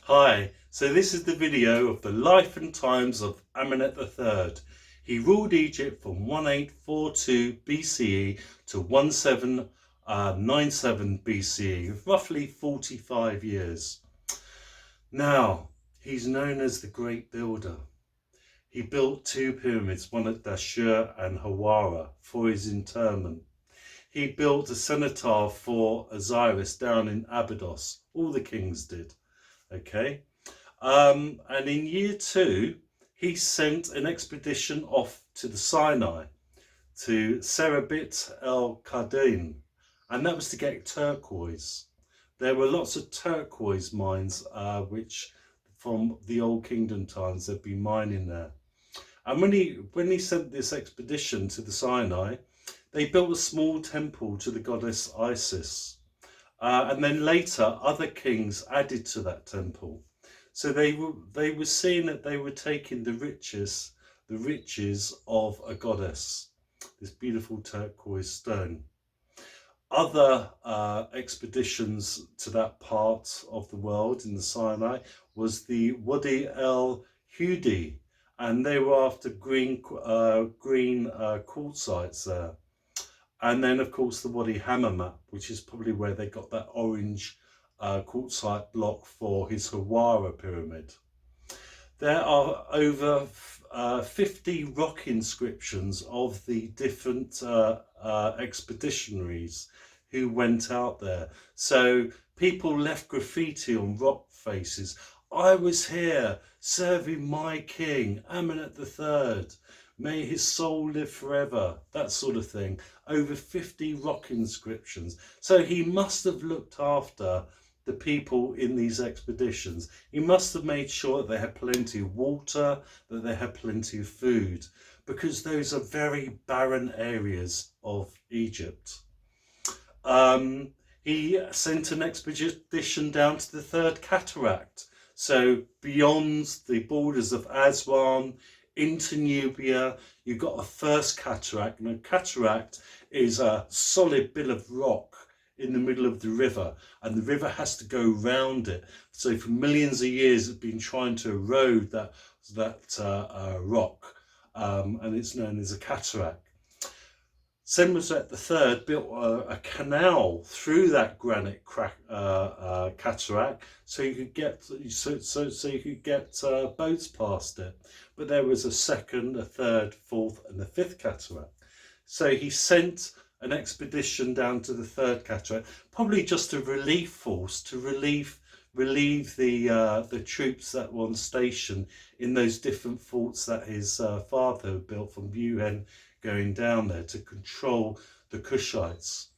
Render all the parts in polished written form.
Hi, so this is the video of the life and times of Amenet III. He ruled Egypt from 1842 BCE to 1797 BCE, roughly 45 years. Now, he's known as the Great Builder. He built two pyramids, one at Dashur and Hawara, for his interment. He built a cenotaph for Osiris down in Abydos. All the kings did. Okay. And in year 2, he sent an expedition off to the Sinai, to Serabit el Kardin, and that was to get turquoise. There were lots of turquoise mines, which from the Old Kingdom times they'd been mining there. And when he sent this expedition to the Sinai, they built a small temple to the goddess Isis. And then later, other kings added to that temple. So they were seeing that they were taking the riches of a goddess, this beautiful turquoise stone. Other expeditions to that part of the world in the Sinai was the Wadi el Hudi, and they were after green quartzites there. And then, of course, the Wadi Hammamat, which is probably where they got that orange quartzite block for his Hawara pyramid. There are over 50 rock inscriptions of the different expeditionaries who went out there. So people left graffiti on rock faces. I was here serving my king, Amenet III. May his soul live forever. That sort of thing. Over 50 rock inscriptions. So he must have looked after the people in these expeditions. He must have made sure that they had plenty of water, that they had plenty of food, because those are very barren areas of Egypt. He sent an expedition down to the Third Cataract, so beyond the borders of Aswan into Nubia. You've got a first cataract, and a cataract is a solid bill of rock in the middle of the river, and the river has to go round it. So for millions of years it's been trying to erode that rock, and it's known as a cataract. Senusret III built a canal through that granite cataract, so you could get boats past it. But there was a second, a third, fourth, and a fifth cataract. So he sent an expedition down to the Third Cataract, probably just a relief force to relieve the troops that were on station in those different forts that his father had built from Buhen going down there to control the Kushites.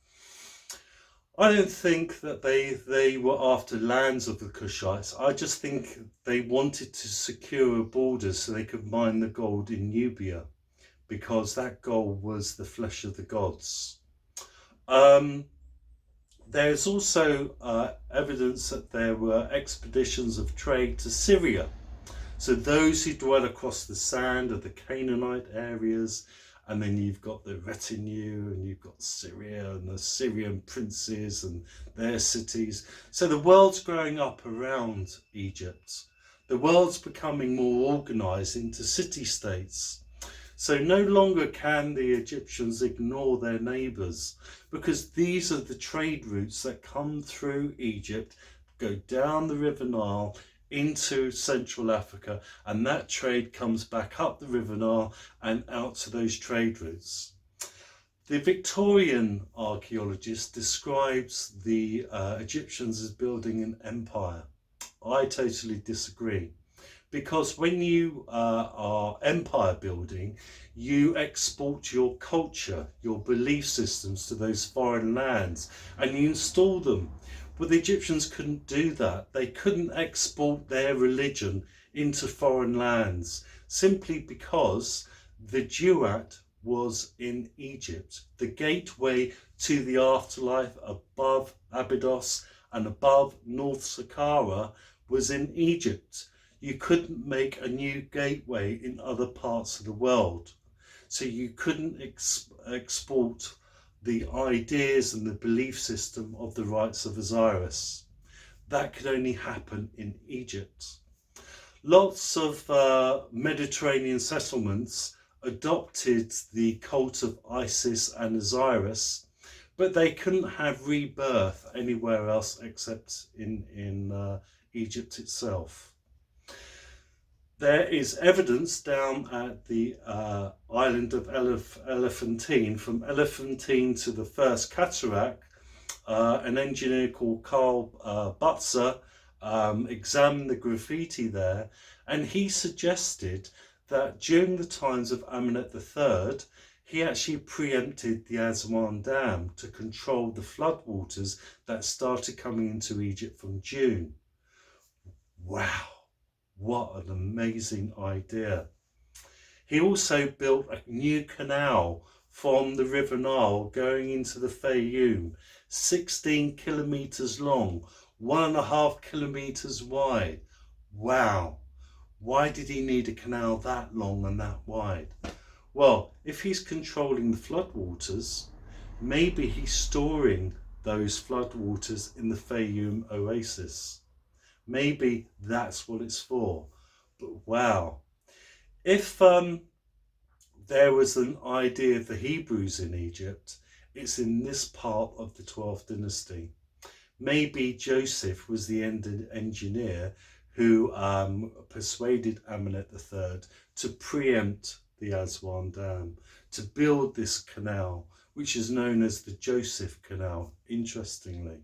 I don't think that they were after lands of the Kushites. I just think they wanted to secure borders so they could mine the gold in Nubia, because that gold was the flesh of the gods. There's also evidence that there were expeditions of trade to Syria. So those who dwell across the sand of the Canaanite areas, and then you've got the retinue, and you've got Syria and the Syrian princes and their cities. So the world's growing up around Egypt. The world's becoming more organized into city-states. So no longer can the Egyptians ignore their neighbours, because these are the trade routes that come through Egypt, go down the River Nile into Central Africa, and that trade comes back up the River Nile and out to those trade routes. The Victorian archaeologist describes the Egyptians as building an empire. I totally disagree, because when you are empire building, you export your culture, your belief systems to those foreign lands, and you install them. But the Egyptians couldn't do that. They couldn't export their religion into foreign lands, simply because the Duat was in Egypt. The gateway to the afterlife above Abydos and above North Saqqara was in Egypt. You couldn't make a new gateway in other parts of the world. So you couldn't export the ideas and the belief system of the rites of Osiris. that could only happen in Egypt. Lots of Mediterranean settlements adopted the cult of Isis and Osiris, but they couldn't have rebirth anywhere else except in Egypt itself. There is evidence down at the island of Elephantine. From Elephantine to the first cataract, an engineer called Karl Butzer examined the graffiti there, and he suggested that during the times of Amenhotep III, he actually preempted the Aswan Dam to control the floodwaters that started coming into Egypt from June. Wow, what an amazing idea. He also built a new canal from the River Nile going into the Fayoum, 16 kilometres long, 1.5 kilometres wide. Wow, why did he need a canal that long and that wide? Well, if he's controlling the floodwaters, maybe he's storing those floodwaters in the Fayoum oasis. Maybe that's what it's for. But wow, if there was an idea of the Hebrews in Egypt, it's in this part of the 12th dynasty. Maybe Joseph was the engineer who persuaded Amenhotep III to preempt the Aswan Dam, to build this canal, which is known as the Joseph Canal, interestingly.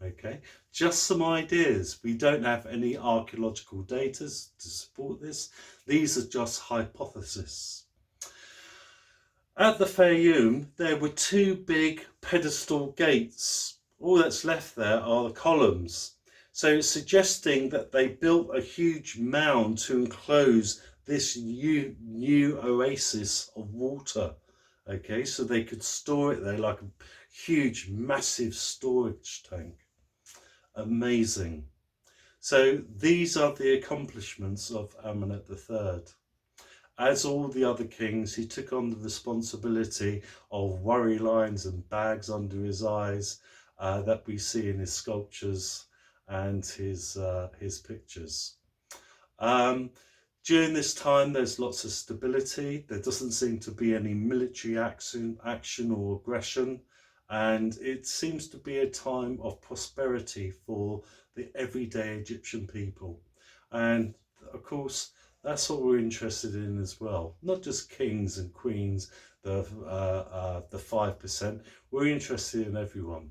Okay, just some ideas. We don't have any archaeological data to support this. These are just hypotheses. At the Fayoum, there were two big pedestal gates. All that's left there are the columns. So it's suggesting that they built a huge mound to enclose this new oasis of water. Okay, so they could store it there like a huge, massive storage tank. Amazing. So these are the accomplishments of Amenhotep III. As all the other kings, he took on the responsibility of worry lines and bags under his eyes that we see in his sculptures and his pictures. During this time, there's lots of stability. There doesn't seem to be any military action or aggression. And it seems to be a time of prosperity for the everyday Egyptian people. And of course, that's what we're interested in as well. Not just kings and queens, the 5%. We're interested in everyone.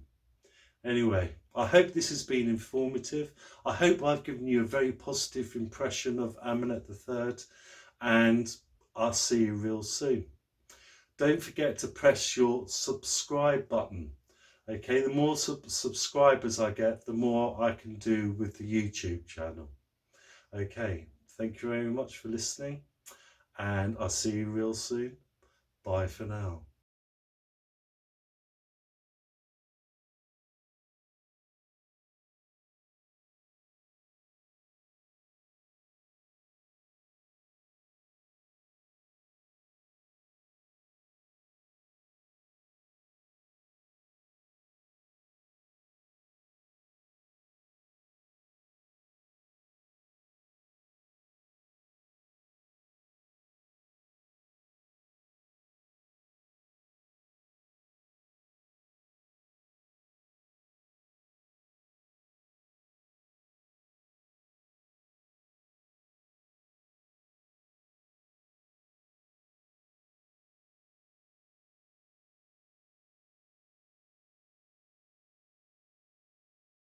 Anyway, I hope this has been informative. I hope I've given you a very positive impression of Amenhotep III, and I'll see you real soon. Don't forget to press your subscribe button. Okay, the more subscribers I get, the more I can do with the YouTube channel. Okay, thank you very much for listening, and I'll see you real soon. Bye for now.